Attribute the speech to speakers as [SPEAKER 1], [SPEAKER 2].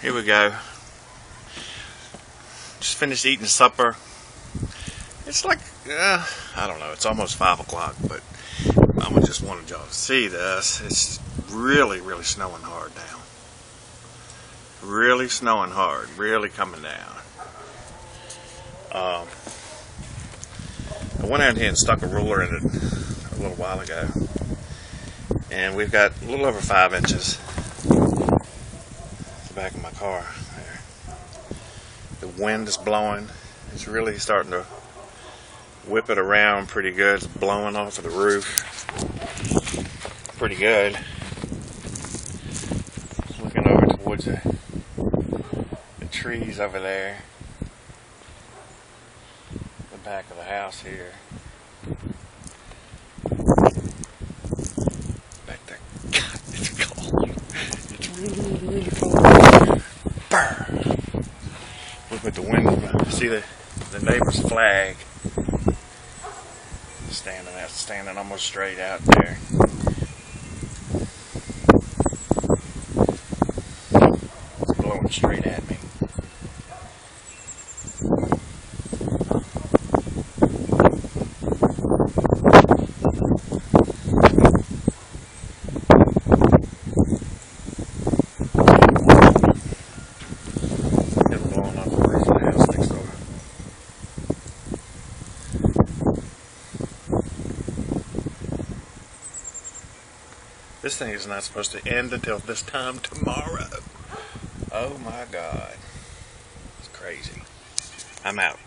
[SPEAKER 1] Here we go. Just finished eating supper. It's like, I don't know, it's almost 5 o'clock, but I just wanted y'all to see this. It's really, really snowing hard now. Really snowing hard, really coming down. I went out here and stuck a ruler in it a little while ago, and we've got a little over 5 inches. The back of my car there. The wind is blowing. It's really starting to whip it around pretty good. It's blowing off of the roof pretty good. Looking over towards the trees over there, the back of the house here. Back there. God, it's cold. It's really, really cold. Brr. Look at the window. See the neighbor's flag standing almost straight out there. It's blowing straight at me. It's blowing off the roof of the house next door. This thing is not supposed to end until this time tomorrow. Oh my God. It's crazy. I'm out.